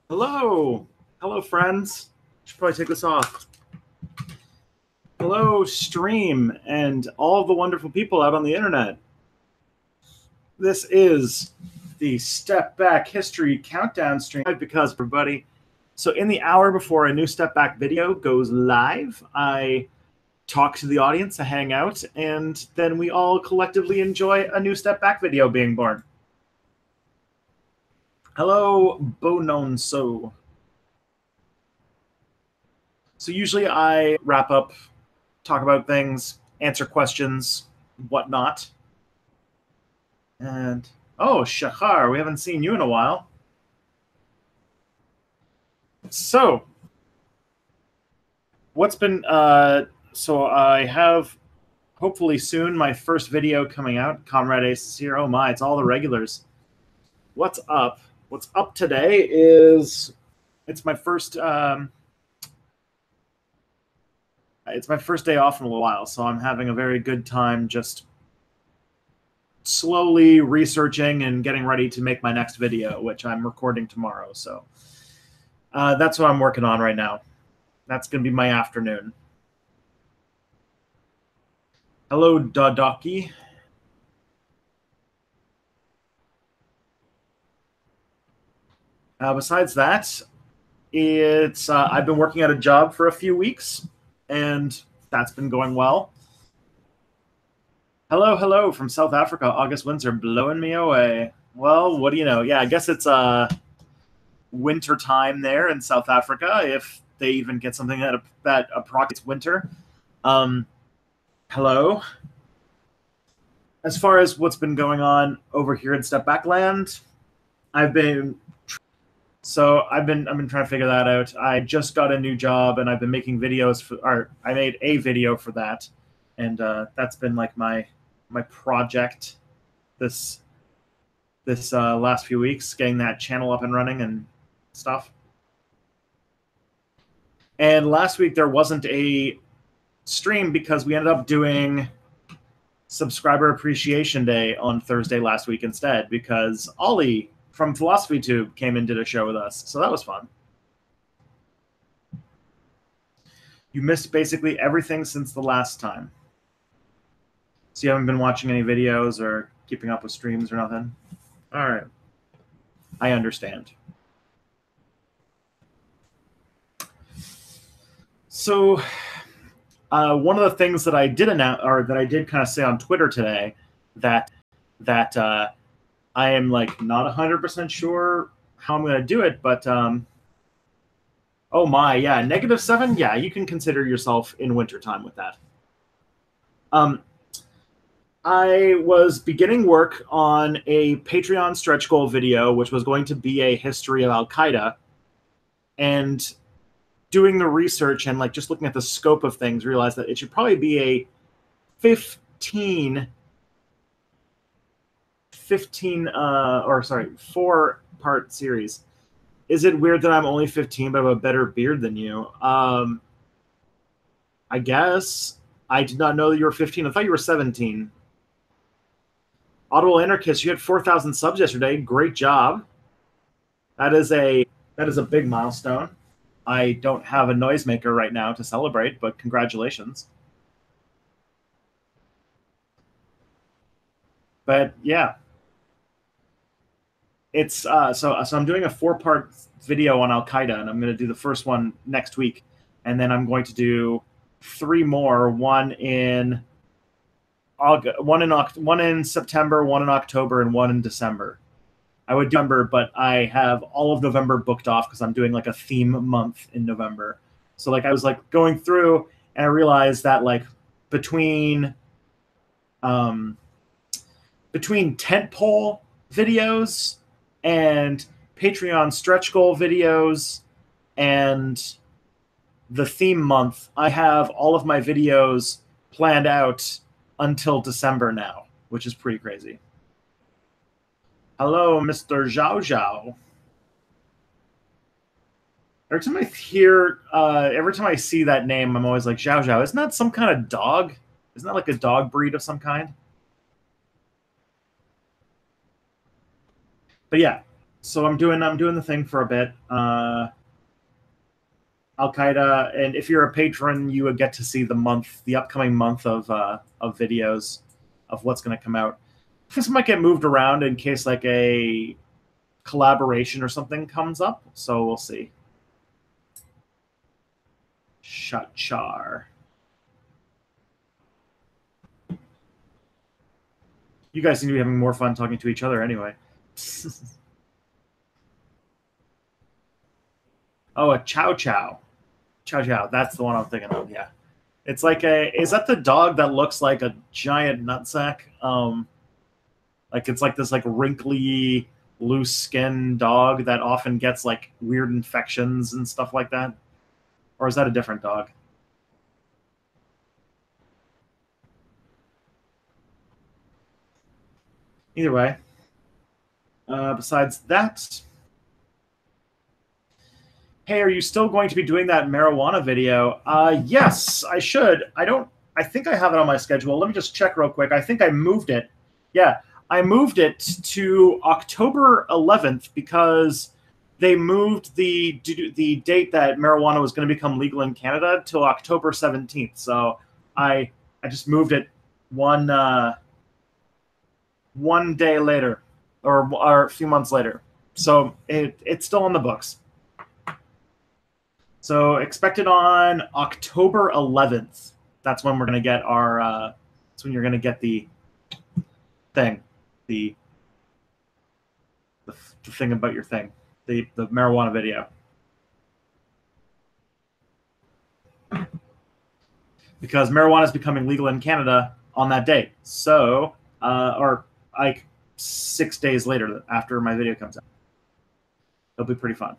Hello. Hello, friends. Should probably take this off. Hello, stream, and all the wonderful people out on the internet. This is the Step Back History Countdown stream because, everybody, so in the hour before a new Step Back video goes live, I talk to the audience, I hang out, and then we all collectively enjoy a new Step Back video being born. Hello, Bonon So. So usually I wrap up, talk about things, answer questions, whatnot. And, oh, Shahar, we haven't seen you in a while. So, what's been, so I have, hopefully soon, my first video coming out. Comrade Ace is here. Oh my, it's all the regulars. What's up? What's up today is, it's my first day off in a while, so I'm having a very good time just slowly researching and getting ready to make my next video, which I'm recording tomorrow. So that's what I'm working on right now. That's going to be my afternoon. Hello, Dodaki. Besides that, it's I've been working at a job for a few weeks, and that's been going well. Hello from South Africa. August winds are blowing me away. Well, what do you know? Yeah, I guess it's winter time there in South Africa, if they even get something that approximates winter. Hello. As far as what's been going on over here in Step Back Land, I've been trying to figure that out. I just got a new job, and I've been making videos I made a video for that, and that's been like my project this last few weeks, getting that channel up and running and stuff. And last week there wasn't a stream because we ended up doing Subscriber Appreciation Day on Thursday last week instead, because Ollie from Philosophy Tube came and did a show with us, so that was fun. You missed basically everything since the last time. So you haven't been watching any videos or keeping up with streams or nothing? All right. I understand. So one of the things that I did announce, or that I did kind of say on Twitter today, that I am like not 100% sure how I'm going to do it, but oh my, yeah, -7, yeah, you can consider yourself in wintertime with that. I was beginning work on a Patreon stretch goal video, which was going to be a history of Al-Qaeda, and doing the research and like just looking at the scope of things, realized that it should probably be a 4-part series. Is it weird that I'm only 15 but have a better beard than you? I guess. I did not know that you were 15. I thought you were 17. Audible Anarchist, you had 4,000 subs yesterday. Great job. That is a big milestone. I don't have a noisemaker right now to celebrate, but congratulations. But yeah, it's so I'm doing a 4-part video on Al-Qaeda, and I'm going to do the first one next week, and then I'm going to do 3 more. One in August, one in September, one in October, and one in December. I would do November, but I have all of November booked off because I'm doing like a theme month in November. So like I was like going through, and I realized that like between tentpole videos and Patreon stretch goal videos and the theme month, I have all of my videos planned out until December now, which is pretty crazy. Hello, Mr. Zhao Zhao. Every time I see that name, I'm always like, Zhao Zhao. Isn't that some kind of dog? Isn't that like a dog breed of some kind? But yeah, So I'm doing the thing for a bit. Al Qaeda, and if you're a patron, you would get to see the upcoming month of videos of what's going to come out. This might get moved around in case like a collaboration or something comes up, so we'll see. Shachar. You guys seem to be having more fun talking to each other anyway. Oh, a chow chow. Chow chow. That's the one I'm thinking of, yeah. It's like is that the dog that looks like a giant nutsack? Like it's like this like wrinkly, loose skin dog that often gets like weird infections and stuff like that? Or is that a different dog? Either way. Besides that, hey, are you still going to be doing that marijuana video? Yes, I should. I think I have it on my schedule. Let me just check real quick. I think I moved it. Yeah, I moved it to October 11th because they moved the date that marijuana was going to become legal in Canada till October 17th. So I just moved it one day later, or a few months later. So it's still on the books. So expect it on October 11th. That's when we're going to get our. That's when you're going to get the thing, the thing about your thing, the marijuana video. Because marijuana is becoming legal in Canada on that date. So, or like 6 days later after my video comes out. It'll be pretty fun.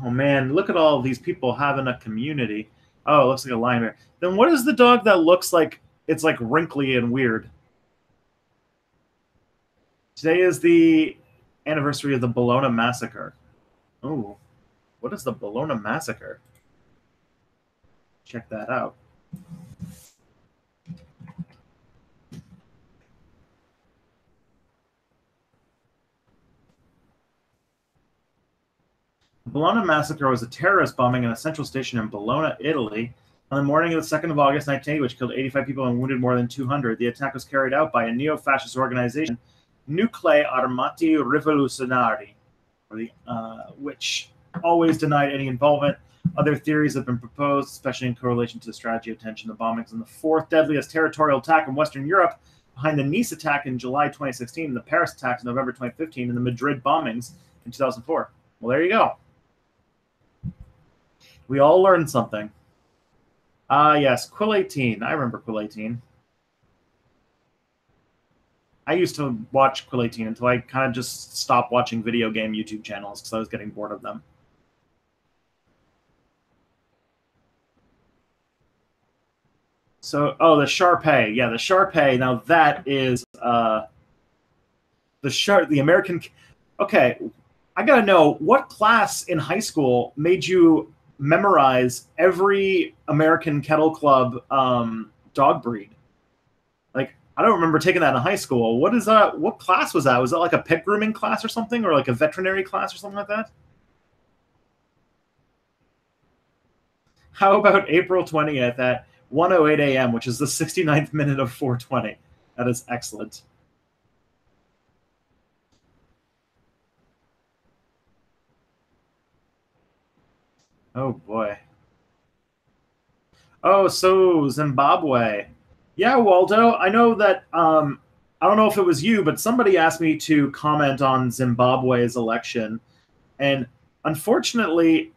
Oh man, look at all these people having a community. Oh, it looks like a lion bear. Then what is the dog that looks like it's like wrinkly and weird? Today is the anniversary of the Bologna Massacre. Oh, what is the Bologna Massacre? Check that out. The Bologna Massacre was a terrorist bombing in a central station in Bologna, Italy, on the morning of the 2nd of August 1980, which killed 85 people and wounded more than 200. The attack was carried out by a neo-fascist organization, Nuclei Armati Rivoluzionari, which always denied any involvement. Other theories have been proposed, especially in correlation to the strategy of tension. The bombings in the fourth deadliest territorial attack in Western Europe, behind the Nice attack in July 2016, the Paris attacks in November 2015, and the Madrid bombings in 2004. Well, there you go. We all learned something. Yes, Quill 18. I remember Quill 18. I used to watch Quill 18 until I kind of just stopped watching video game YouTube channels because I was getting bored of them. So, oh, the Shar-Pei. Yeah, the Shar-Pei. Now that is the American. Okay, I gotta know, what class in high school made you memorize every American Kennel Club dog breed? Like, I don't remember taking that in high school. What is that? What class was that? Was that like a pet grooming class or something, or like a veterinary class or something like that? How about April 20th at 1:08 a.m., which is the 69th minute of 420? That is excellent. Oh boy. Oh, so Zimbabwe. Yeah, Waldo. I know that. I don't know if it was you, but somebody asked me to comment on Zimbabwe's election, and unfortunately,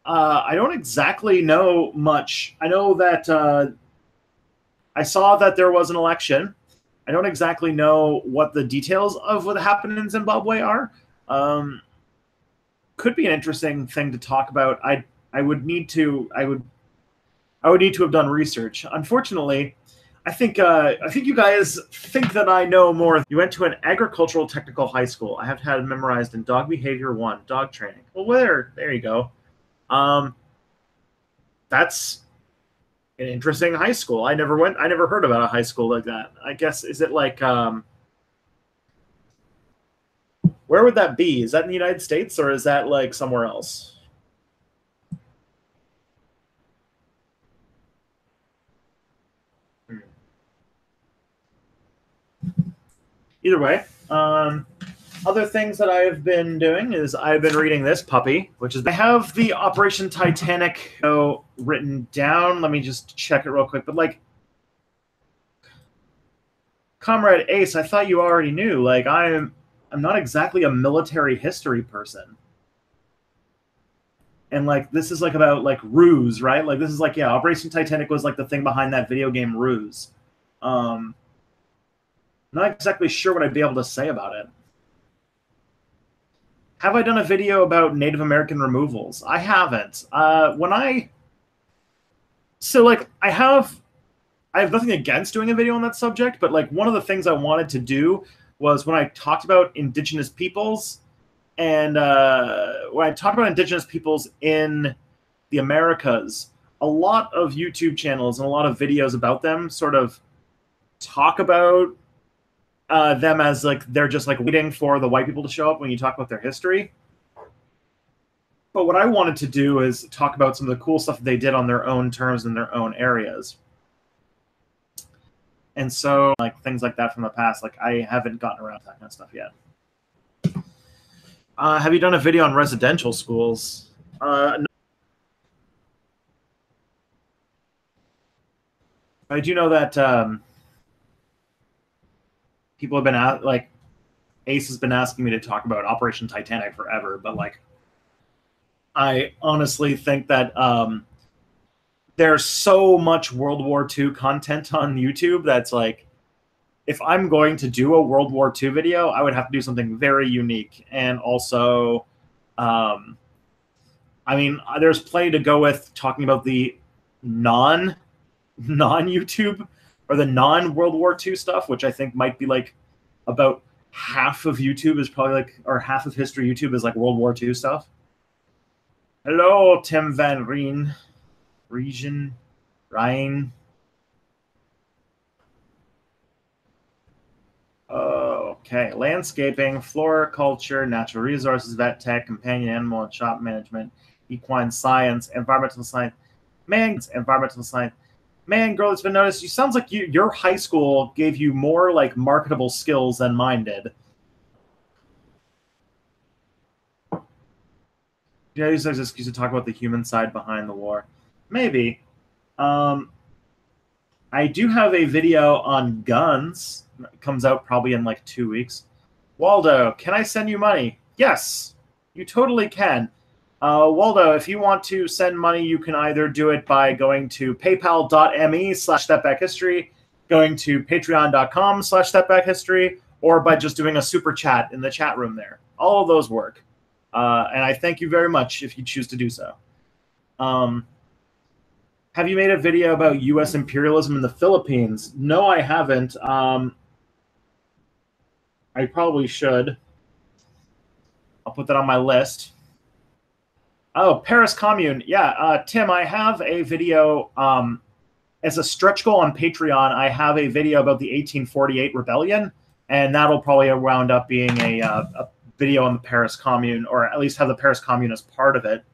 I don't exactly know much. I know that I saw that there was an election. I don't exactly know what the details of what happened in Zimbabwe are. Could be an interesting thing to talk about. I would need to have done research. Unfortunately, I think you guys think that I know more. You went to an agricultural technical high school. I have had it memorized in Dog Behavior 1, dog training. Well, there you go. That's an interesting high school. I never heard about a high school like that. I guess, is it like, where would that be? Is that in the United States or is that like somewhere else? Either way, other things that I've been doing is I've been reading this puppy, which is, I have the Operation Titanic written down. Let me just check it real quick. But like, Comrade Ace, I thought you already knew. Like, I'm not exactly a military history person. And like, this is like about like ruse, right? Like, this is like, yeah, Operation Titanic was like the thing behind that video game Ruse. Not exactly sure what I'd be able to say about it. Have I done a video about Native American removals? I haven't. So like, I have nothing against doing a video on that subject, but like, one of the things I wanted to do was when I talked about indigenous peoples, and when I talked about indigenous peoples in the Americas, a lot of YouTube channels and a lot of videos about them sort of talk about them as like they're just like waiting for the white people to show up when you talk about their history. But what I wanted to do is talk about some of the cool stuff that they did on their own terms in their own areas. And so, like, things like that from the past, like, I haven't gotten around to that kind of stuff yet. Have you done a video on residential schools? No. I do know that people have been like, Ace has been asking me to talk about Operation Titanic forever, but like, I honestly think that there's so much World War II content on YouTube that's like, if I'm going to do a World War II video, I would have to do something very unique. And also, I mean, there's plenty to go with talking about the non-YouTube or the non-World War II stuff, which I think might be like about half of YouTube is probably like, or half of history YouTube is like World War II stuff. Hello, Tim Van Reen. Region, Ryan. Okay, landscaping, floriculture, natural resources, vet tech, companion animal and shop management, equine science, environmental science. Man, girl, it's been noticed. You sounds like your high school gave you more like marketable skills than mine did. Yeah, use as an excuse to talk about the human side behind the war. Maybe. I do have a video on guns. It comes out probably in like 2 weeks. Waldo, can I send you money? Yes, you totally can. Waldo, if you want to send money, you can either do it by going to paypal.me/stepbackhistory, going to patreon.com/stepbackhistory, or by just doing a super chat in the chat room there. All of those work. And I thank you very much if you choose to do so. Have you made a video about U.S. imperialism in the Philippines? No, I haven't. I probably should. I'll put that on my list. Oh, Paris Commune. Yeah, Tim, I have a video. As a stretch goal on Patreon, I have a video about the 1848 rebellion, and that'll probably wound up being a video on the Paris Commune, or at least have the Paris Commune as part of it.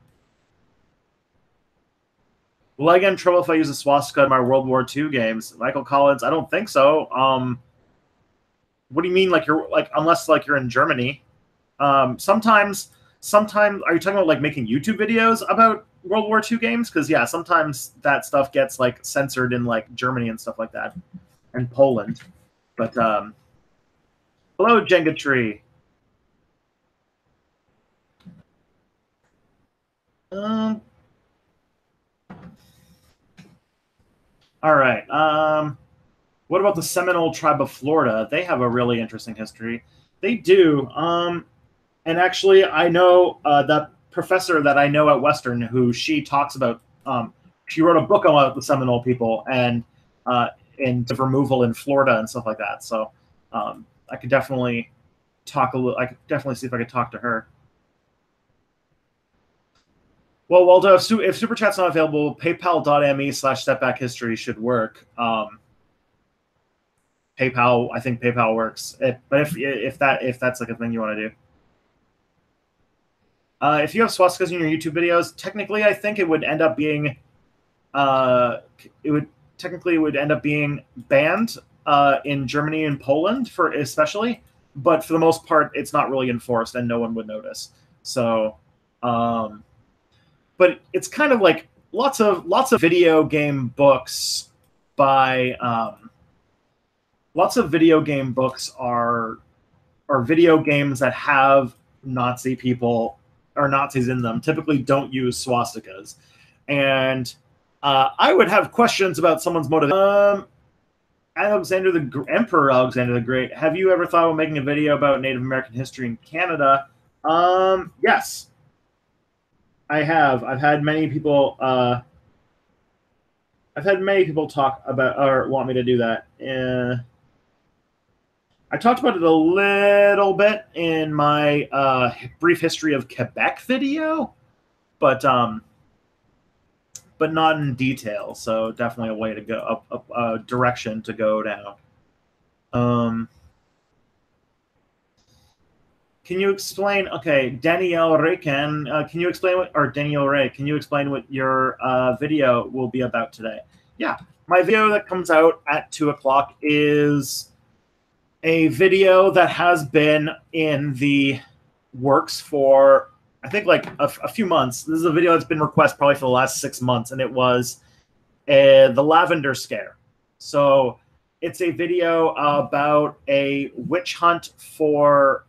Will I get in trouble if I use a swastika in my World War II games? Michael Collins, I don't think so. What do you mean, like you're like, unless like you're in Germany? Sometimes are you talking about like making YouTube videos about World War II games? Because yeah, sometimes that stuff gets like censored in like Germany and stuff like that, and Poland. But hello, Jenga Tree. All right. What about the Seminole tribe of Florida? They have a really interesting history. They do. And actually, I know that professor that I know at Western, who she talks about. She wrote a book about the Seminole people and the removal in Florida and stuff like that. So I could definitely talk a little. I could definitely see if I could talk to her. Well, Waldo, if Super Chat's not available, paypal.me/stepbackhistory should work. PayPal, I think PayPal works. But if that's like a thing you want to do. If you have swastikas in your YouTube videos, technically I think it would end up being it would end up being banned in Germany and Poland especially, but for the most part it's not really enforced and no one would notice. So but it's kind of like lots of video game books by lots of video game books are video games that have Nazi people or Nazis in them typically don't use swastikas. And I would have questions about someone's motivation. Emperor Alexander the Great, have you ever thought of making a video about Native American history in Canada? Yes, I have. I've had many people talk about or want me to do that. I talked about it a little bit in my brief history of Quebec video, but not in detail. So definitely a way to go, a direction to go down. Can you explain? Okay, Danielle Ray can you explain can you explain what your video will be about today? Yeah, my video that comes out at 2 o'clock is a video that has been in the works for, I think, like a few months. This is a video that's been requested probably for the last 6 months, and it was the Lavender Scare. So it's a video about a witch hunt for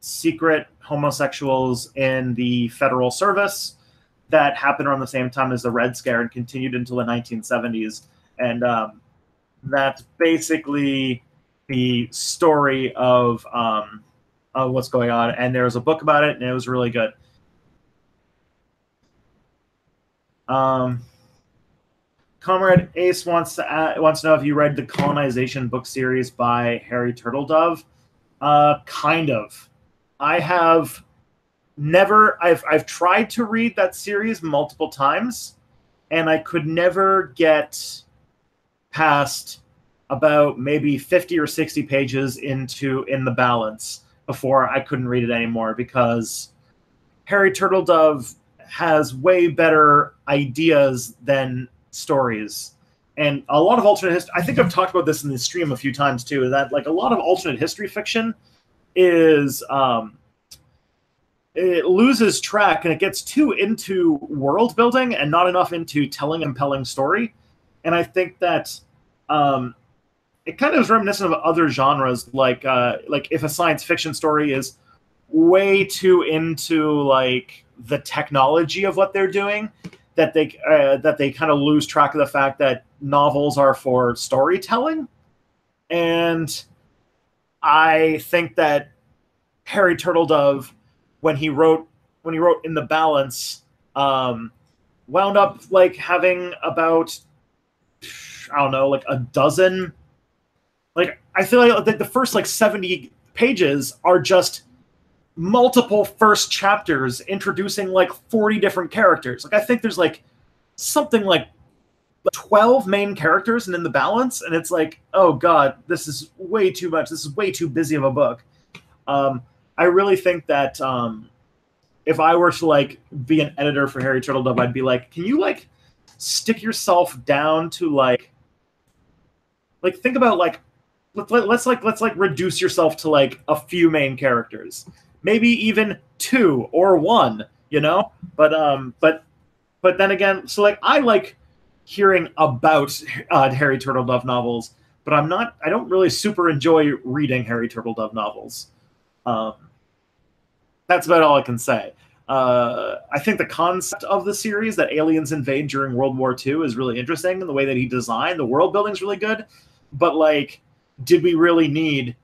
secret homosexuals in the federal service that happened around the same time as the Red Scare and continued until the 1970s. And that's basically the story of what's going on. And there was a book about it, and it was really good. Comrade Ace wants to know if you read the Colonization book series by Harry Turtledove. Kind of. I have never. I've tried to read that series multiple times, and I could never get past about maybe 50 or 60 pages in the balance before I couldn't read it anymore, because Harry Turtledove has way better ideas than stories. And a lot of alternate history, I think I've talked about this in the stream a few times too, that like a lot of alternate history fiction is it loses track and it gets too into world building and not enough into telling a compelling story. And I think that it kind of is reminiscent of other genres, like if a science fiction story is way too into like the technology of what they're doing, that they kind of lose track of the fact that novels are for storytelling. And I think that Harry Turtledove, when he wrote In the Balance, wound up like having about, I don't know, like a dozen. Like I feel like the first like 70 pages are just multiple first chapters introducing like 40 different characters. Like I think there's like something like 12 main characters in the Balance, and it's like, oh god, this is way too much. This is way too busy of a book. I really think that if I were to like be an editor for Harry Turtledove, I'd be like, can you like stick yourself down to like think about like let's reduce yourself to like a few main characters, maybe even 2 or 1, you know. But then again, so like I like hearing about Harry Turtledove novels, but I don't really super enjoy reading Harry Turtledove novels. That's about all I can say. I think the concept of the series, that aliens invade during World War II, is really interesting, and the way that he designed the world building is really good. But like, did we really need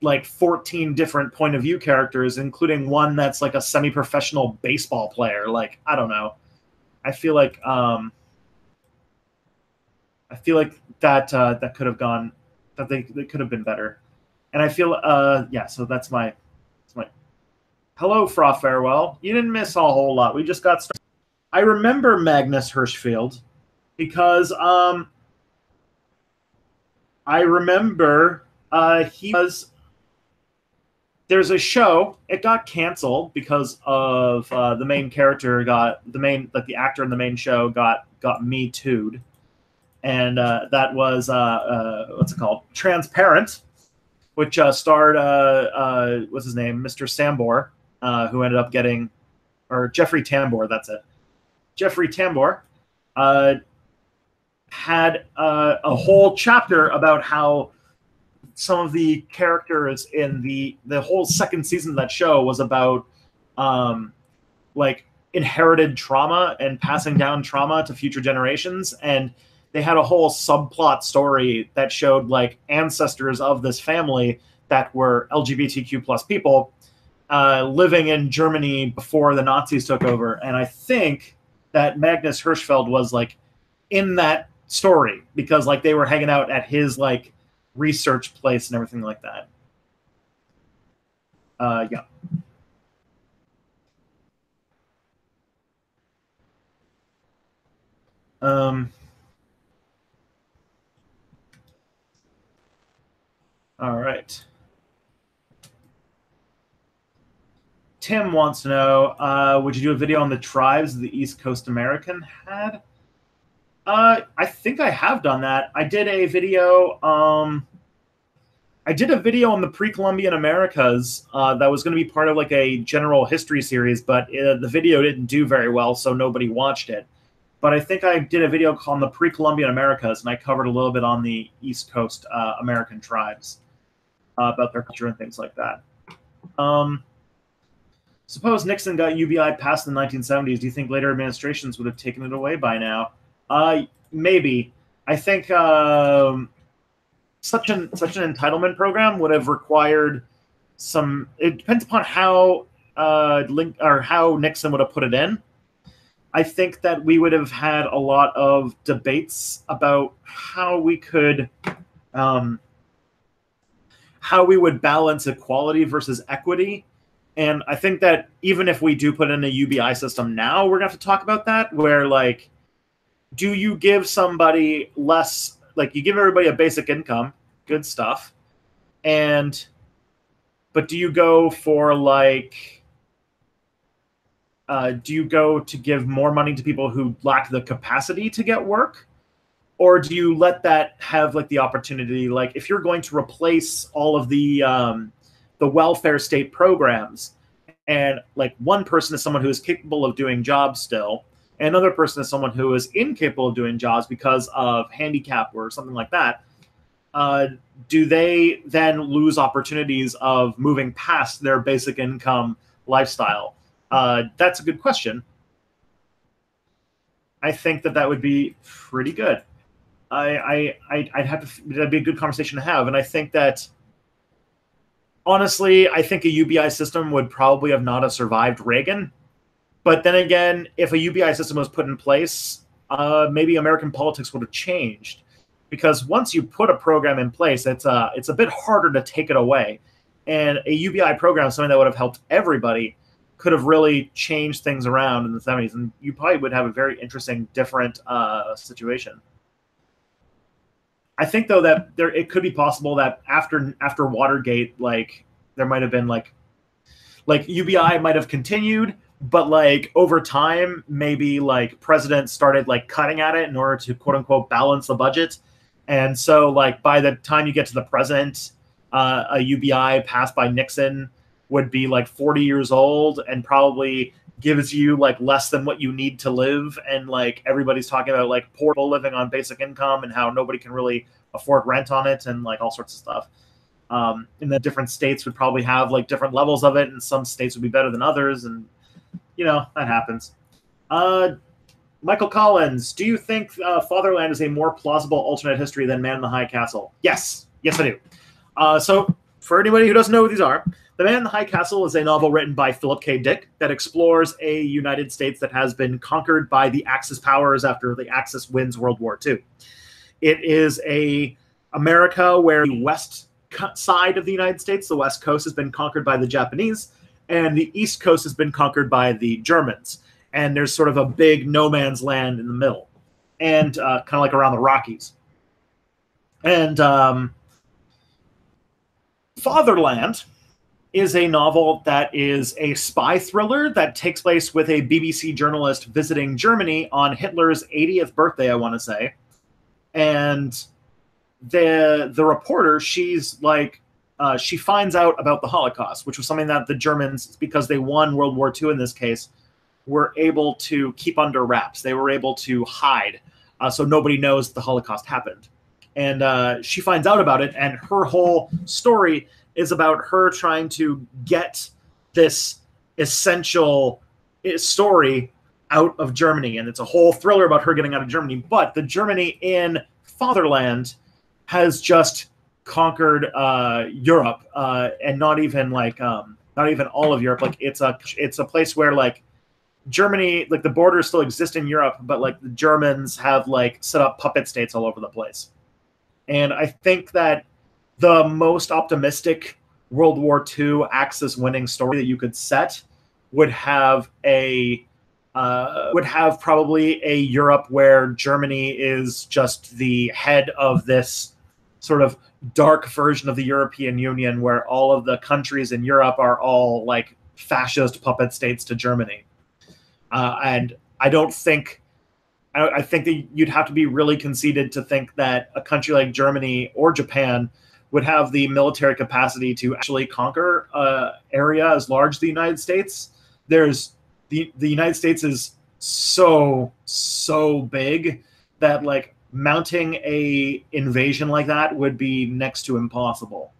like 14 different point of view characters, including one that's like a semi-professional baseball player? Like, I don't know. I feel like that could have gone, that they could have been better. And I feel yeah. So that's my hello, Fra Farewell. You didn't miss a whole lot. We just got started. I remember Magnus Hirschfeld because I remember he was. There's a show. It got canceled because of the main character the actor in the main show got Me Too'd, and that was what's it called? Transparent, which starred what's his name, Mr. Sambor, who ended up getting, or Jeffrey Tambor. That's it. Jeffrey Tambor had a whole chapter about how some of the characters in the whole second season of that show was about like inherited trauma and passing down trauma to future generations. And they had a whole subplot story that showed like ancestors of this family that were LGBTQ plus people living in Germany before the Nazis took over. And I think that Magnus Hirschfeld was like in that story because like they were hanging out at his like research place and everything like that. Yeah. All right. Tim wants to know, would you do a video on the tribes the East Coast American had? I think I have done that. I did a video. I did a video on the pre-Columbian Americas that was going to be part of like a general history series, but the video didn't do very well, so nobody watched it. But I think I did a video called the pre-Columbian Americas, and I covered a little bit on the East Coast American tribes about their culture and things like that. Suppose Nixon got UBI passed in the 1970s. Do you think later administrations would have taken it away by now? Maybe. I think such an entitlement program would have required some. It depends upon how how Nixon would have put it in. I think that we would have had a lot of debates about how we could, how we would balance equality versus equity. And I think that even if we do put in a UBI system now, we're gonna have to talk about that. Where like, do you give somebody less? Like you give everybody a basic income, good stuff, but do you go for like? Do you go to give more money to people who lack the capacity to get work? Or do you let that have like the opportunity? Like if you're going to replace all of the welfare state programs and like one person is someone who is capable of doing jobs still, and another person is someone who is incapable of doing jobs because of handicap or something like that, do they then lose opportunities of moving past their basic income lifestyle? That's a good question. I think that would be pretty good. I'd have to. That'd be a good conversation to have, and I think that honestly, I think a UBI system would probably have not have survived Reagan. But then again, if a UBI system was put in place, maybe American politics would have changed, because once you put a program in place, it's a bit harder to take it away, and a UBI program, something that would have helped everybody, could have really changed things around in the 70s, and you probably would have a very interesting, different situation. I think, though, that it could be possible that after Watergate, like there might have been like UBI might have continued, but like over time, maybe like presidents started like cutting at it in order to quote unquote balance the budget, and so like by the time you get to the present, a UBI passed by Nixon would be like 40 years old and probably gives you like less than what you need to live. And like everybody's talking about like poor people living on basic income and how nobody can really afford rent on it and like all sorts of stuff. And the different states would probably have like different levels of it, and some states would be better than others. And, you know, that happens. Michael Collins, do you think Fatherland is a more plausible alternate history than Man in the High Castle? Yes. Yes, I do. So for anybody who doesn't know what these are, The Man in the High Castle is a novel written by Philip K. Dick that explores a United States that has been conquered by the Axis powers after the Axis wins World War II. It is a America where the west side of the United States, the West Coast, has been conquered by the Japanese, and the East Coast has been conquered by the Germans. and there's sort of a big no man's land in the middle, and kind of like around the Rockies. And Fatherland is a novel that is a spy thriller that takes place with a BBC journalist visiting Germany on Hitler's 80th birthday, I want to say. And the reporter, she's like, she finds out about the Holocaust, which was something that the Germans, because they won World War II in this case, were able to keep under wraps. They were able to hide, so nobody knows the Holocaust happened. And she finds out about it, and her whole story is about her trying to get this essential story out of Germany. And it's a whole thriller about her getting out of Germany. But the Germany in Fatherland has just conquered Europe, and not even all of Europe. Like it's a place where like Germany, like the borders still exist in Europe, but like the Germans have like set up puppet states all over the place. And I think that the most optimistic World War II Axis winning story that you could set would have probably a Europe where Germany is just the head of this sort of dark version of the European Union, where all of the countries in Europe are all like fascist puppet states to Germany. And I don't think. I think that you'd have to be really conceited to think that a country like Germany or Japan would have the military capacity to actually conquer an area as large as the United States. The United States is so big that like mounting a invasion like that would be next to impossible.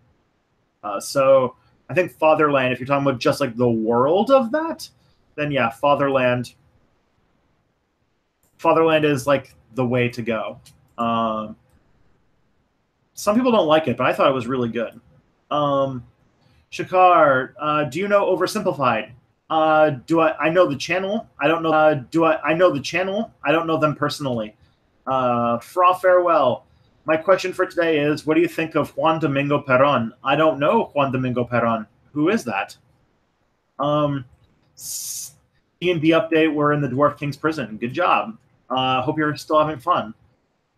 So I think Fatherland, if you're talking about just like the world of that, then yeah, Fatherland is like the way to go. Some people don't like it, but I thought it was really good. Shakar, do you know Oversimplified? I know the channel? I don't know. I know the channel? I don't know them personally. Fra farewell. My question for today is, what do you think of Juan Domingo Perón? I don't know Juan Domingo Perón. Who is that? E&B update, we're in the Dwarf King's prison. Good job. Hope you're still having fun.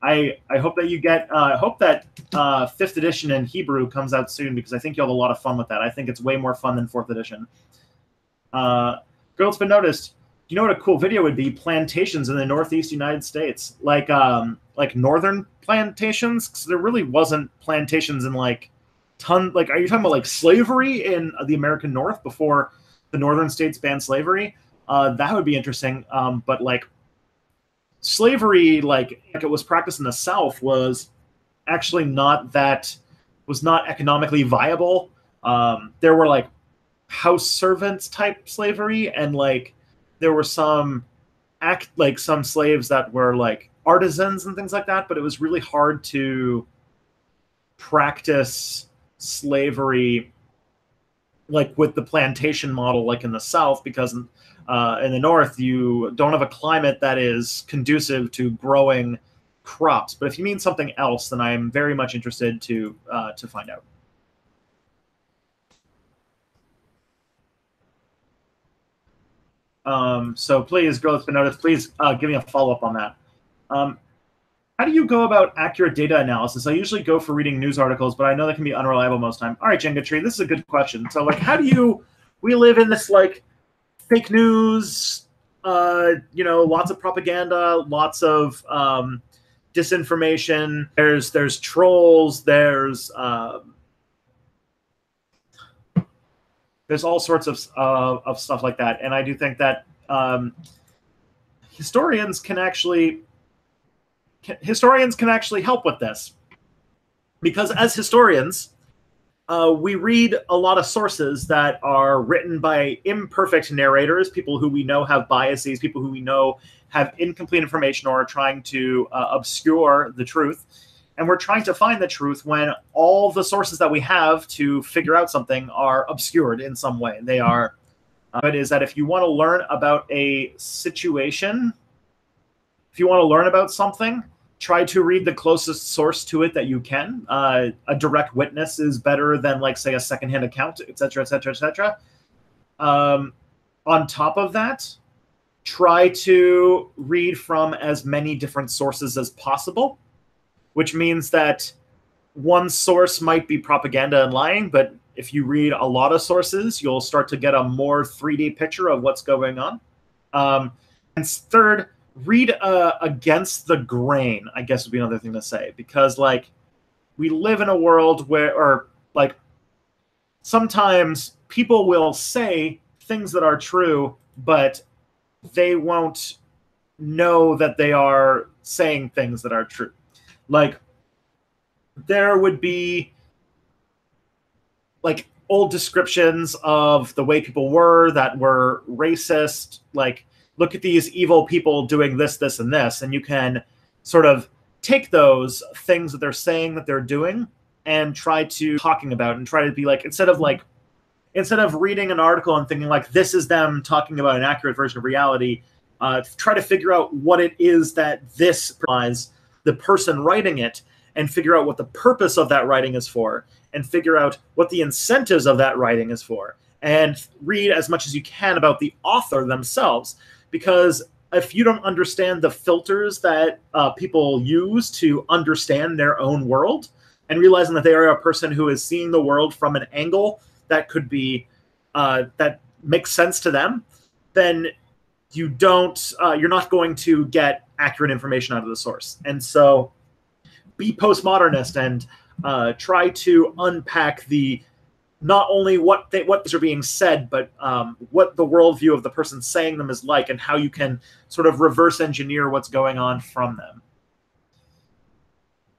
I hope that you get. Hope that 5th edition in Hebrew comes out soon, because I think you'll have a lot of fun with that. I think it's way more fun than 4th edition. Girl, it's been noticed. You know what a cool video would be? Plantations in the Northeast United States, like northern plantations. Because there really wasn't plantations in like ton. Like, are you talking about like slavery in the American North before the northern states banned slavery? That would be interesting. But like, slavery, like it was practiced in the South, was actually not economically viable. There were like house servants type slavery, and like there were some slaves that were like artisans and things like that, but it was really hard to practice slavery like with the plantation model like in the South, because in the North, you don't have a climate that is conducive to growing crops. But if you mean something else, then I am very much interested to find out. So please, girl, it's been noticed. Please give me a follow-up on that. How do you go about accurate data analysis? I usually go for reading news articles, but I know that can be unreliable most time. All right, Jenga Tree, this is a good question. So, like, we live in this, like, fake news, lots of propaganda, lots of disinformation. There's trolls. There's all sorts of stuff like that. And I do think that historians can actually help with this, because as historians, we read a lot of sources that are written by imperfect narrators, people who we know have biases, people who we know have incomplete information or are trying to obscure the truth. And we're trying to find the truth when all the sources that we have to figure out something are obscured in some way. They are. It is that if you want to learn about a situation, if you want to learn about something, try to read the closest source to it that you can. A direct witness is better than, like, say, a secondhand account, etc., etc., etc. On top of that, try to read from as many different sources as possible, which means that one source might be propaganda and lying, but if you read a lot of sources, you'll start to get a more 3D picture of what's going on. And third, read against the grain, I guess would be another thing to say, because like we live in a world where, or like sometimes people will say things that are true, but they won't know that they are saying things that are true. Like there would be like old descriptions of the way people were that were racist, like look at these evil people doing this, this, and this, and you can sort of take those things that they're saying that they're doing and try to talking about and try to be like, instead of reading an article and thinking like this is them talking about an accurate version of reality, try to figure out what it is that this implies, the person writing it, and figure out what the purpose of that writing is for, and figure out what the incentives of that writing is for, and read as much as you can about the author themselves. Because if you don't understand the filters that people use to understand their own world, and realizing that they are a person who is seeing the world from an angle that could be that makes sense to them, then you're not going to get accurate information out of the source. And so be postmodernist and try to unpack the not only what things are being said, but what the worldview of the person saying them is like, and how you can sort of reverse engineer what's going on from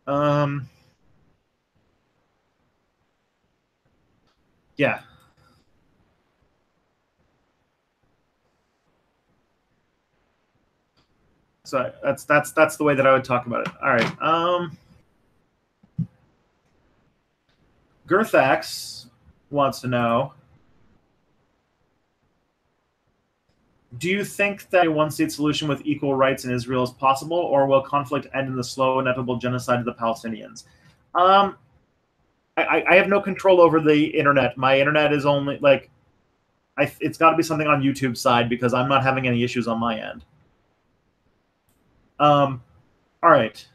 them. Yeah. So that's the way that I would talk about it. All right. Girthax wants to know, do you think that a one-state solution with equal rights in Israel is possible, or will conflict end in the slow, inevitable genocide of the Palestinians? I have no control over the internet. My internet is only like, it's got to be something on YouTube's side because I'm not having any issues on my end. All right.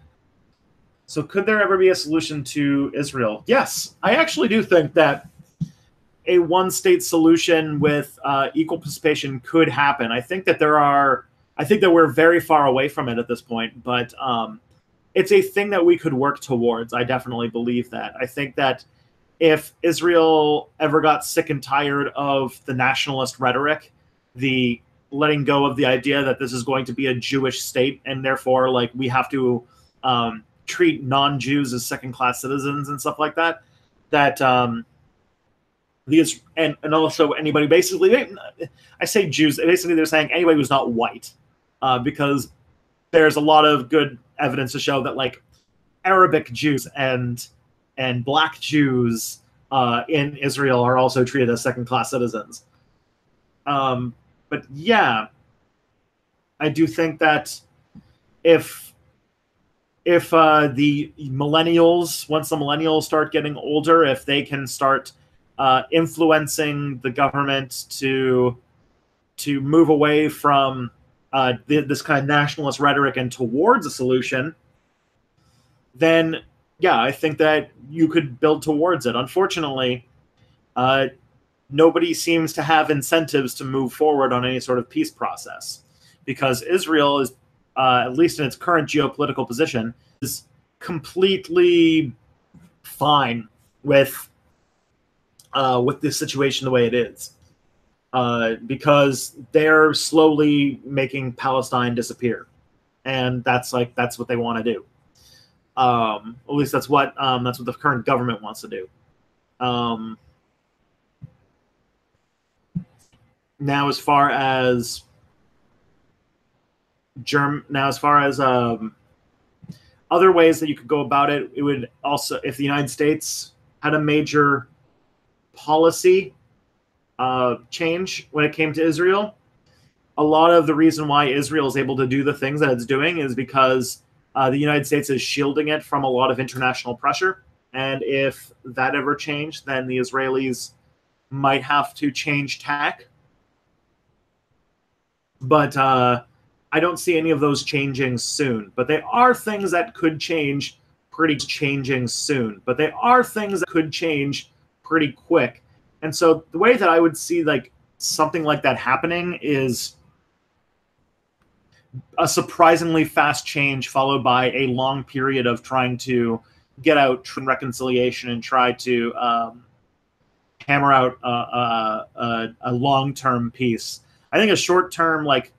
So could there ever be a solution to Israel? Yes, I actually do think that a one-state solution with equal participation could happen. I think that we're very far away from it at this point, but it's a thing that we could work towards. I definitely believe that. I think that if Israel ever got sick and tired of the nationalist rhetoric, the letting go of the idea that this is going to be a Jewish state, and therefore, like, we have to treat non-Jews as second-class citizens and stuff like that, that and also anybody, basically, I say Jews, basically they're saying anybody who's not white, because there's a lot of good evidence to show that like Arabic Jews and Black Jews in Israel are also treated as second-class citizens. But yeah, I do think that if the millennials, once the millennials start getting older, if they can start influencing the government to move away from this kind of nationalist rhetoric and towards a solution, then yeah, I think that you could build towards it. Unfortunately, nobody seems to have incentives to move forward on any sort of peace process, because Israel is, at least in its current geopolitical position, is completely fine with this situation the way it is, because they're slowly making Palestine disappear, and that's what they want to do. At least that's what the current government wants to do. Now, as far as other ways that you could go about it, it would also, if the United States had a major policy change when it came to Israel, a lot of the reason why Israel is able to do the things that it's doing is because the United States is shielding it from a lot of international pressure. And if that ever changed, then the Israelis might have to change tack. but I don't see any of those changing soon. But they are things that could change pretty quick. And so the way that I would see like something like that happening is a surprisingly fast change followed by a long period of trying to get out reconciliation and try to hammer out a long-term peace. I think a short-term, like,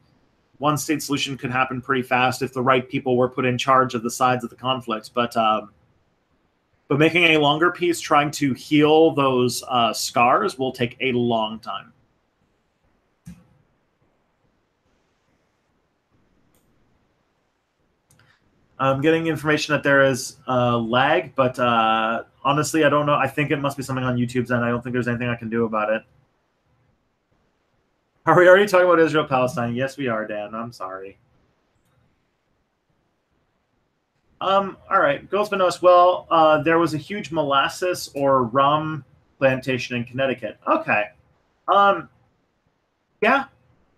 one-state solution could happen pretty fast if the right people were put in charge of the sides of the conflict. But making a longer peace, trying to heal those scars, will take a long time. I'm getting information that there is lag, but honestly, I don't know. I think it must be something on YouTube's end. I don't think there's anything I can do about it. Are we already talking about Israel-Palestine? Yes, we are, Dan. I'm sorry. All right. Goldsman knows, well, there was a huge molasses or rum plantation in Connecticut. Okay. Yeah.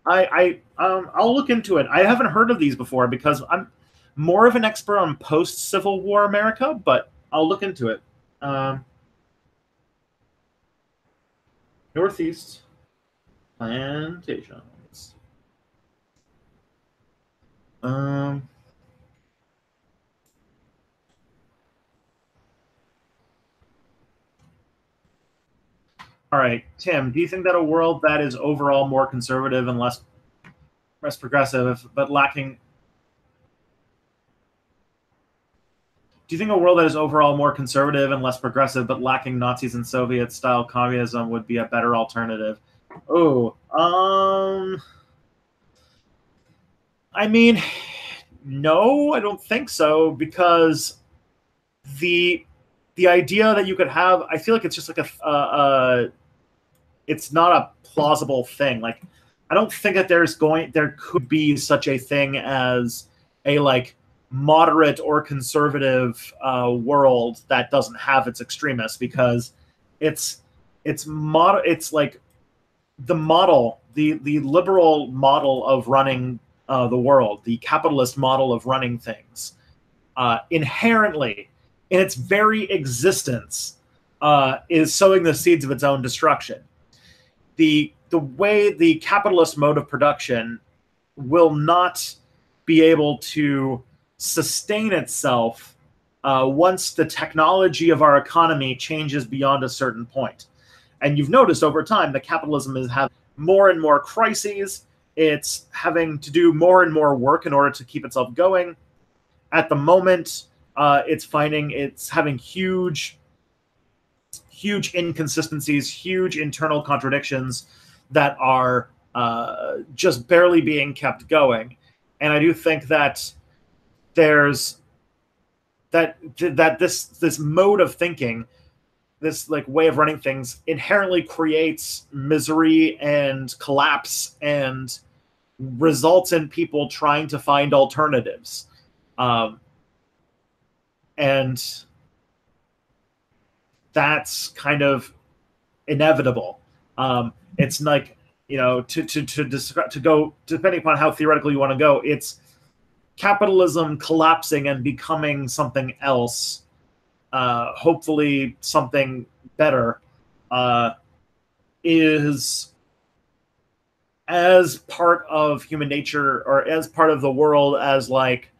I'll look into it. I haven't heard of these before because I'm more of an expert on post-Civil War America, but I'll look into it. Northeast plantations. All right, Tim, do you think that a world that is overall more conservative and less progressive, but lacking... Do you think a world that is overall more conservative and less progressive, but lacking Nazis and Soviet-style communism would be a better alternative? Oh, I mean, no, I don't think so, because the idea that you could have, I feel like it's just like it's not a plausible thing. Like, I don't think that there could be such a thing as a like moderate or conservative world that doesn't have its extremists, because it's like the model, the liberal model of running the world, the capitalist model of running things, inherently in its very existence is sowing the seeds of its own destruction. The way the capitalist mode of production will not be able to sustain itself once the technology of our economy changes beyond a certain point. And you've noticed over time that capitalism is having more and more crises. It's having to do more and more work in order to keep itself going. At the moment, it's having huge inconsistencies, huge internal contradictions that are just barely being kept going. And I do think that there's this mode of thinking, this like way of running things, inherently creates misery and collapse and results in people trying to find alternatives. And that's kind of inevitable. It's like, to go, depending upon how theoretical you want to go, it's capitalism collapsing and becoming something else, hopefully something better, is as part of human nature, or as part of the world, as like,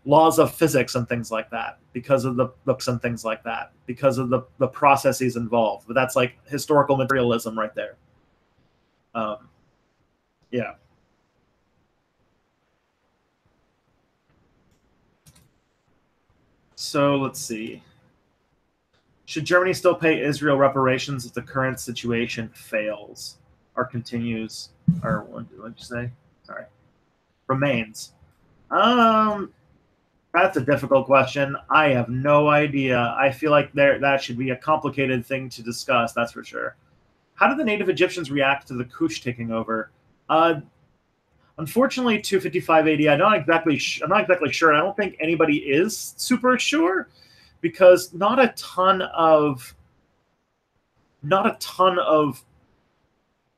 laws of physics and things like that, because of the books and things like that, because of the processes involved. But that's like historical materialism right there. Yeah. So let's see. Should Germany still pay Israel reparations if the current situation fails or continues, or what did you say? Sorry. Remains. That's a difficult question. I have no idea. I feel like that should be a complicated thing to discuss, that's for sure. How did the native Egyptians react to the Kush taking over? Unfortunately, 255 AD, I'm not exactly sure. I don't think anybody is super sure, because not a ton of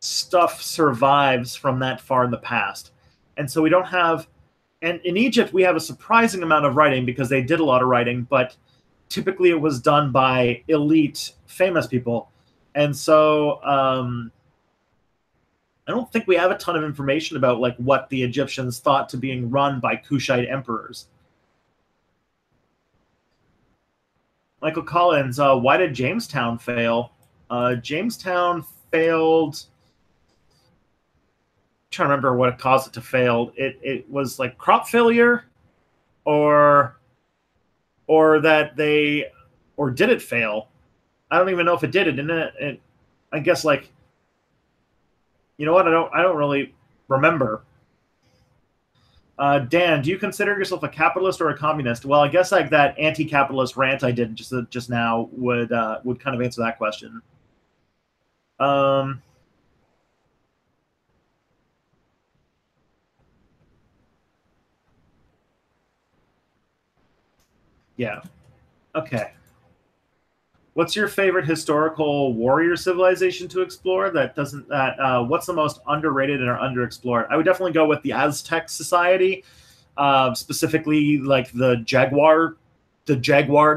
stuff survives from that far in the past. And so we don't have, and in Egypt, we have a surprising amount of writing because they did a lot of writing, but typically it was done by elite, famous people. And so I don't think we have a ton of information about like what the Egyptians thought to being run by Kushite emperors. Michael Collins, why did Jamestown fail? Jamestown failed. I'm trying to remember what caused it to fail. It was like crop failure, or that they, or did it fail? I don't even know if it did. It didn't. I guess like, you know what? I don't really remember. Dan, do you consider yourself a capitalist or a communist? Well, I guess like that anti-capitalist rant I did just now would kind of answer that question. Yeah. Okay. What's your favorite historical warrior civilization to explore that doesn't that what's the most underrated or underexplored? I would definitely go with the Aztec society, specifically like the Jaguar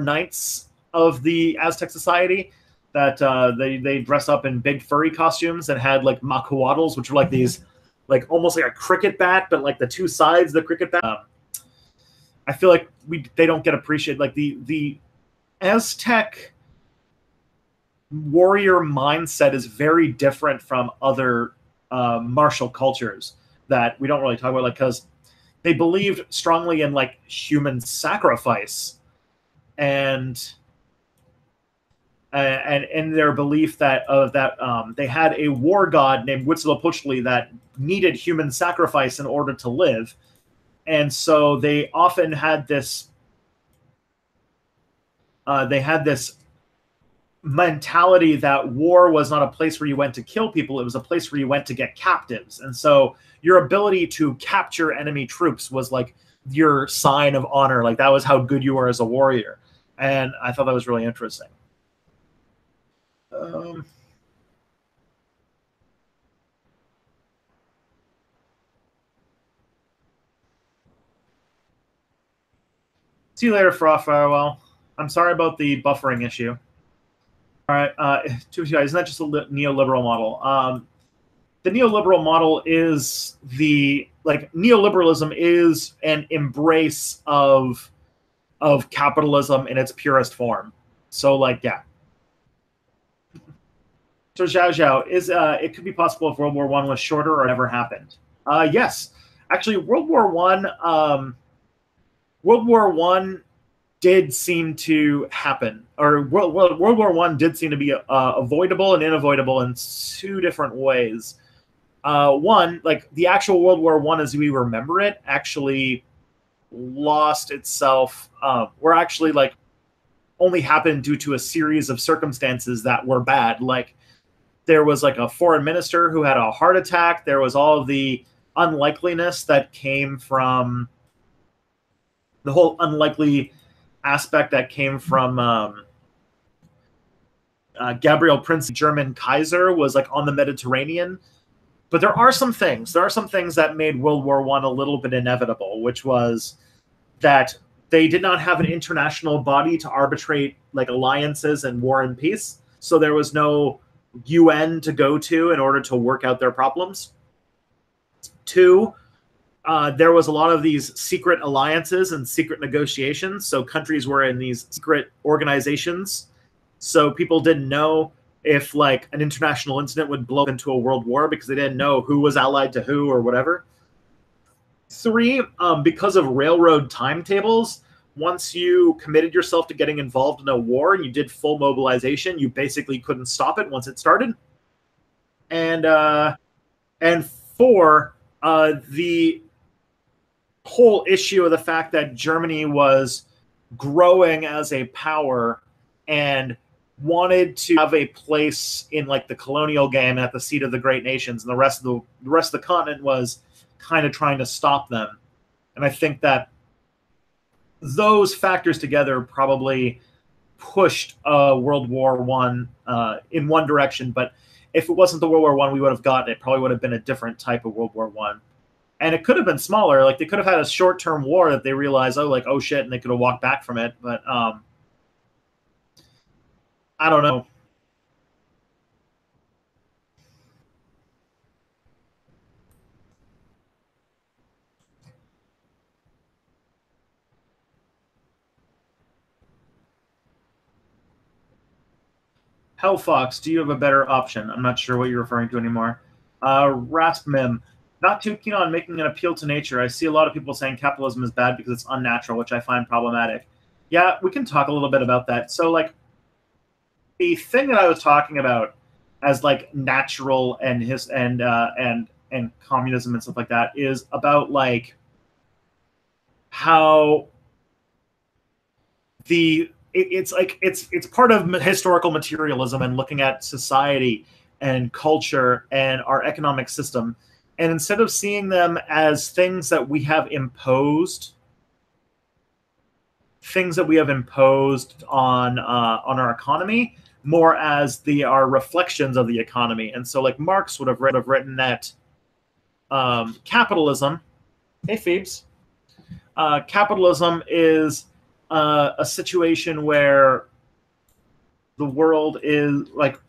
Knights of the Aztec society. That they dress up in big furry costumes and had like macuatls, which are like these, like almost like a cricket bat, but like the two sides of the cricket bat. I feel like they don't get appreciated. Like the Aztec warrior mindset is very different from other martial cultures that we don't really talk about, like, because they believed strongly in like human sacrifice and in their belief that they had a war god named Huitzilopochtli that needed human sacrifice in order to live, and so they often had this mentality that war was not a place where you went to kill people, it was a place where you went to get captives. And so your ability to capture enemy troops was like your sign of honor. Like that was how good you were as a warrior. And I thought that was really interesting. See you later, Farewell. I'm sorry about the buffering issue. All right, to you guys, isn't that just a neoliberal model? The neoliberal model is neoliberalism is an embrace of capitalism in its purest form. So, like, yeah. So Zhao Zhao, it could be possible if World War I was shorter or never happened. Yes, actually, World War I did seem to happen, or World War I did seem to be avoidable and unavoidable in two different ways. One, like the actual World War I as we remember it, actually lost itself, or actually like only happened due to a series of circumstances that were bad. Like there was like a foreign minister who had a heart attack. There was all of the unlikeliness that came from the whole unlikely aspect that came from Gabriel Prince, German Kaiser, was like on the Mediterranean. But there are some things that made World War I a little bit inevitable, which was that they did not have an international body to arbitrate like alliances and war and peace. So there was no UN to go to in order to work out their problems. Two, there was a lot of these secret alliances and secret negotiations. So countries were in these secret organizations. So people didn't know if like an international incident would blow into a world war because they didn't know who was allied to who or whatever. Three, because of railroad timetables, once you committed yourself to getting involved in a war and you did full mobilization, you basically couldn't stop it once it started. And four, the whole issue of the fact that Germany was growing as a power and wanted to have a place in like the colonial game at the seat of the great nations, and the rest of the continent was kind of trying to stop them. And I think that those factors together probably pushed World War I in one direction, but if it wasn't the World War I we would have gotten, it probably would have been a different type of World War I. And it could have been smaller. Like they could have had a short-term war that they realized, oh shit, and they could have walked back from it. But I don't know. Hellfox, do you have a better option? I'm not sure what you're referring to anymore. Raspmim, not too keen on making an appeal to nature. I see a lot of people saying capitalism is bad because it's unnatural, which I find problematic. Yeah, we can talk a little bit about that. So, like, the thing that I was talking about as like natural and and communism and stuff like that is about like how it's part of historical materialism and looking at society and culture and our economic system, and instead of seeing them as things that we have imposed on our economy, more as they are reflections of the economy. And so like Marx would have written that capitalism, hey Phoebes, capitalism is a situation where the world is like,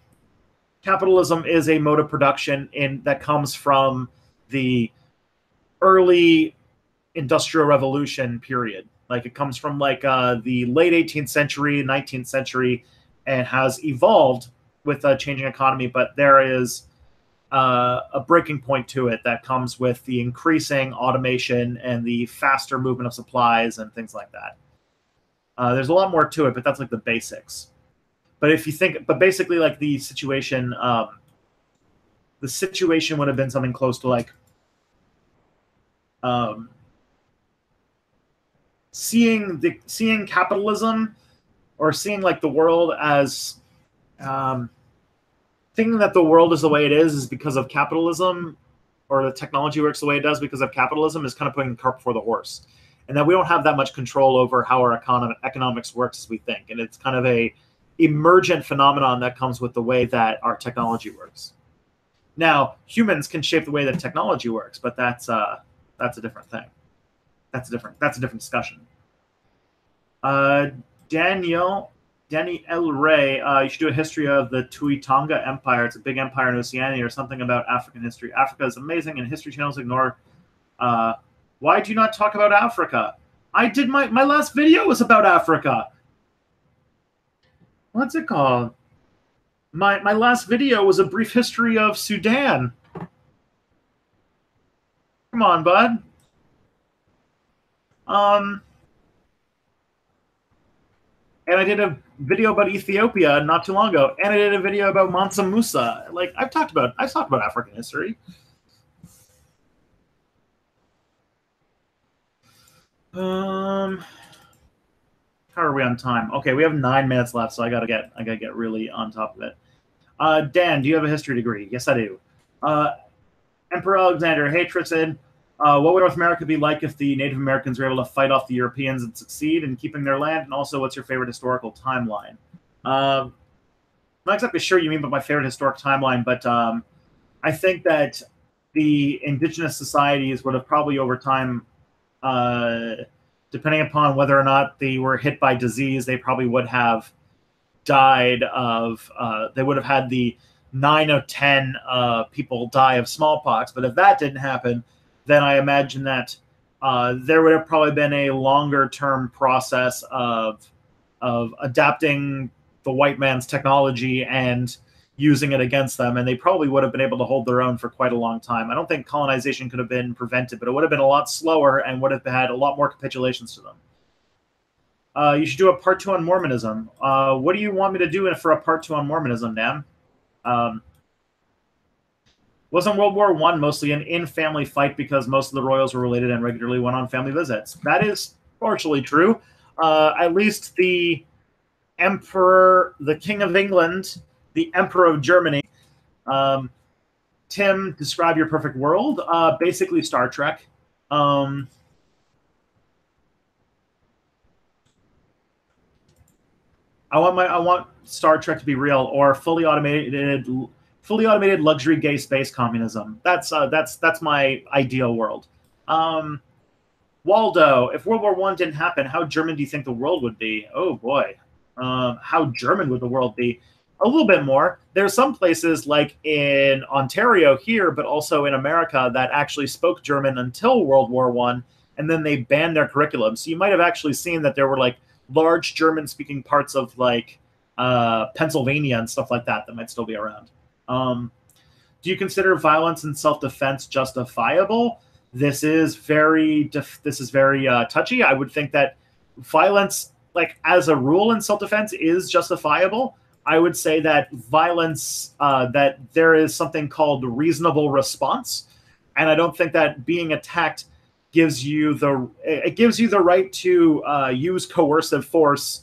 capitalism is a mode of production that comes from the early industrial revolution period. Like it comes from like the late 18th century, 19th century, and has evolved with a changing economy. But there is a breaking point to it that comes with the increasing automation and the faster movement of supplies and things like that. There's a lot more to it, but that's like the basics. But if you think, but basically, like the situation would have been something close to like seeing capitalism, or seeing like the world as thinking that the world is the way it is because of capitalism, or the technology works the way it does because of capitalism, is kind of putting the cart before the horse, and that we don't have that much control over how our economics works as we think, and it's kind of a emergent phenomenon that comes with the way that our technology works. Now, humans can shape the way that technology works, but that's a different thing. That's a different discussion. Danny L. Ray, you should do a history of the Tuitonga Empire. It's a big empire in Oceania, or something about African history. Africa is amazing, and history channels ignore. Why do you not talk about Africa? I did my last video was about Africa. What's it called? My last video was a brief history of Sudan. Come on, bud. And I did a video about Ethiopia not too long ago, and I did a video about Mansa Musa. Like I've talked about African history. How are we on time? Okay, we have 9 minutes left, so I gotta get really on top of it. Dan, do you have a history degree? Yes, I do. Emperor Alexander, hey Tristan, what would North America be like if the Native Americans were able to fight off the Europeans and succeed in keeping their land? And also, what's your favorite historical timeline? I'm not exactly sure what you mean by my favorite historic timeline, but I think that the indigenous societies would have probably over time, depending upon whether or not they were hit by disease, they probably would have died of, they would have had the 9 of 10 people die of smallpox. But if that didn't happen, then I imagine that there would have probably been a longer term process of adapting the white man's technology and using it against them, and they probably would have been able to hold their own for quite a long time. I don't think colonization could have been prevented, but it would have been a lot slower and would have had a lot more capitulations to them. You should do a part 2 on Mormonism. What do you want me to do for a part 2 on Mormonism, Dan? Wasn't World War I mostly an in-family fight because most of the royals were related and regularly went on family visits? That is partially true. At least the Emperor, the King of England, the Emperor of Germany. Tim, describe your perfect world. Basically Star Trek. I want Star Trek to be real, or fully fully automated luxury gay space communism. That's my ideal world. Waldo, if World War I didn't happen, how German do you think the world would be? Oh boy, how German would the world be? A little bit more. There's some places like in Ontario here, but also in America that actually spoke German until World War I, and then they banned their curriculum. So you might have actually seen that there were like large German-speaking parts of like Pennsylvania and stuff like that might still be around. Do you consider violence and self-defense justifiable? This is very touchy. I would think that violence, like as a rule in self-defense, is justifiable. I would say that violence, that there is something called reasonable response, and I don't think that being attacked gives you the right to use coercive force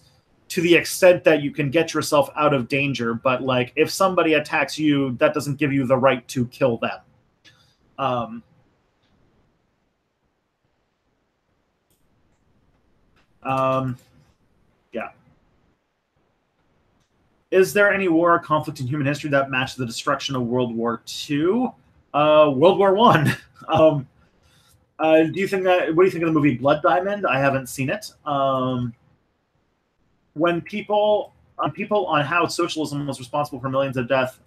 to the extent that you can get yourself out of danger. But like if somebody attacks you, that doesn't give you the right to kill them. Yeah. Is there any war or conflict in human history that matched the destruction of World War II? World War I. Do you think that? What do you think of the movie Blood Diamond? I haven't seen it. When people on how socialism was responsible for millions of deaths,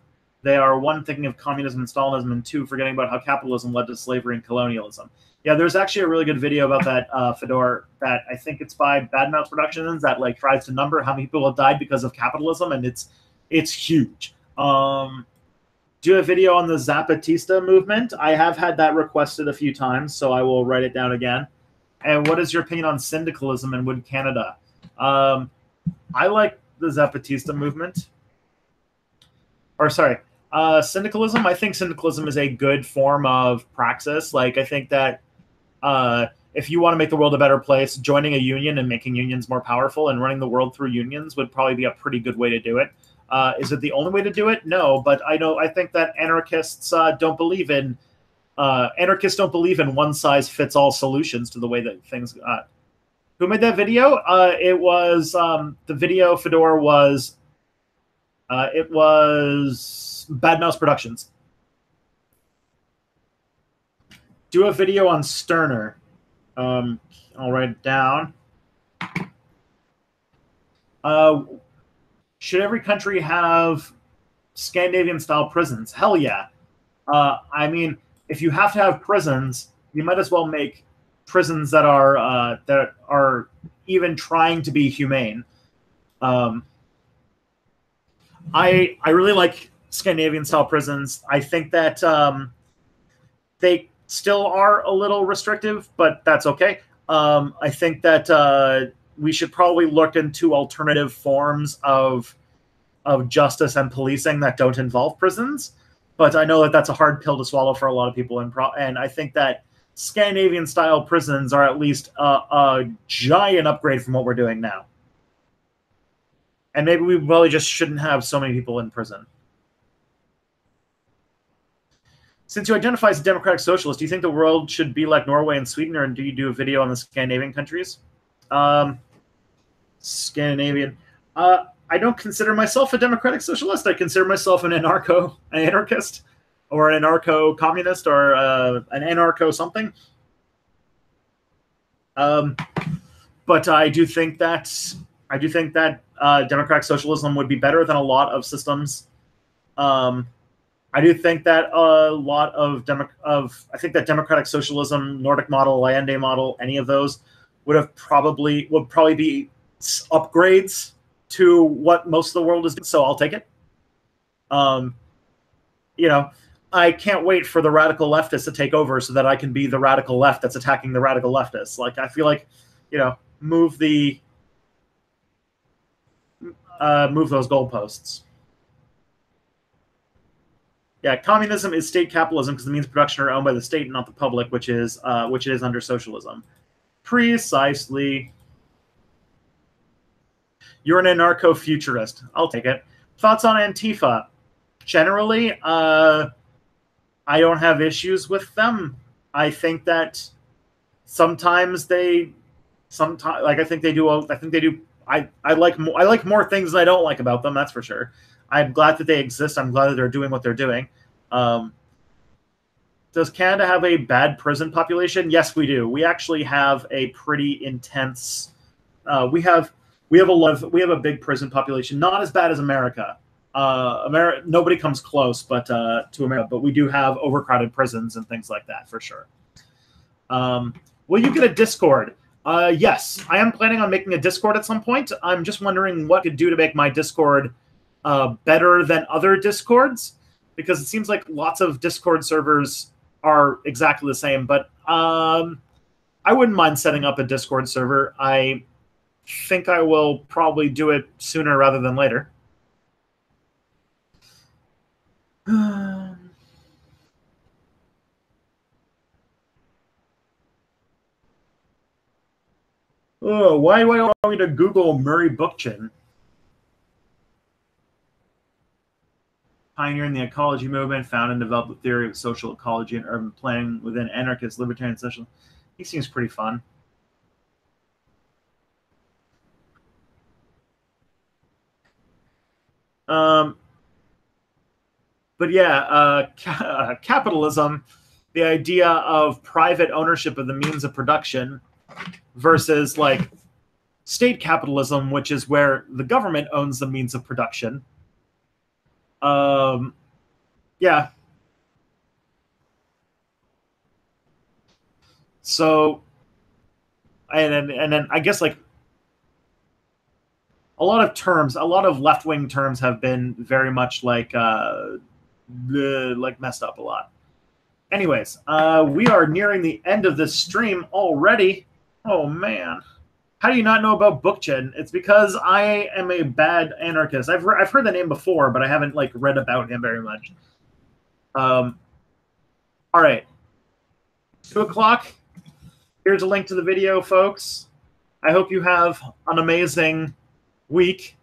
they are one thinking of communism and Stalinism, and two forgetting about how capitalism led to slavery and colonialism. Yeah, there's actually a really good video about that, Fedor, that I think it's by Badmouth Productions that like tries to number how many people have died because of capitalism, and it's huge. Do a video on the Zapatista movement. I have had that requested a few times, so I will write it down again. And what is your opinion on syndicalism in Wood Canada? I like the Zapatista movement. Or sorry, syndicalism. I think syndicalism is a good form of praxis. Like I think that if you want to make the world a better place, joining a union and making unions more powerful and running the world through unions would probably be a pretty good way to do it. Is it the only way to do it? No, but I think that anarchists don't believe in one size fits all solutions to the way that things. Who made that video? It was the video. Fedor was. It was Badmouse Productions. Do a video on Sterner. I'll write it down. Should every country have Scandinavian-style prisons? Hell yeah. I mean, if you have to have prisons, you might as well make prisons that are even trying to be humane. I really like Scandinavian-style prisons. I think that they still are a little restrictive, but that's okay. I think that we should probably look into alternative forms of justice and policing that don't involve prisons. But I know that that's a hard pill to swallow for a lot of people, and I think that Scandinavian-style prisons are at least a giant upgrade from what we're doing now. And maybe we really just shouldn't have so many people in prison. Since you identify as a democratic socialist, do you think the world should be like Norway and Sweden, or do you do a video on the Scandinavian countries? Scandinavian. I don't consider myself a democratic socialist. I consider myself an anarchist, or an anarcho-communist, or an anarcho-something. But I do think that democratic socialism would be better than a lot of systems. I do think that a lot of I think that democratic socialism, Nordic model, Allende model, any of those would probably be upgrades to what most of the world is doing. So I'll take it. I can't wait for the radical leftists to take over so that I can be the radical left that's attacking the radical leftists. Like I feel like, move those goalposts. Yeah, communism is state capitalism because the means of production are owned by the state and not the public, which it is under socialism. Precisely. You're an anarcho-futurist. I'll take it. Thoughts on Antifa? Generally, I don't have issues with them. I think that sometimes I like more things than I don't like about them. That's for sure. I'm glad that they exist. I'm glad that they're doing what they're doing. Does Canada have a bad prison population? Yes, we do. We actually have a pretty intense. We have a big prison population. Not as bad as America. Nobody comes close, but to America. But we do have overcrowded prisons and things like that for sure. Will you get a Discord? Yes, I am planning on making a Discord at some point. I'm just wondering what I could do to make my Discord better than other Discords, because it seems like lots of Discord servers are exactly the same. But I wouldn't mind setting up a Discord server. I think I will probably do it sooner rather than later. Oh, why do I want me to Google Murray Bookchin? Pioneer in the ecology movement, found and developed the theory of social ecology and urban planning within anarchist, libertarian, social. He seems pretty fun. But yeah, capitalism, the idea of private ownership of the means of production versus like state capitalism, which is where the government owns the means of production. Yeah. So, and then I guess like a lot of left-wing terms have been very much like messed up a lot. Anyways, we are nearing the end of this stream already. Oh man. How do you not know about Bookchin? It's because I am a bad anarchist. I've heard the name before, but I haven't like read about him very much. All right, 2:00. Here's a link to the video, folks. I hope you have an amazing week.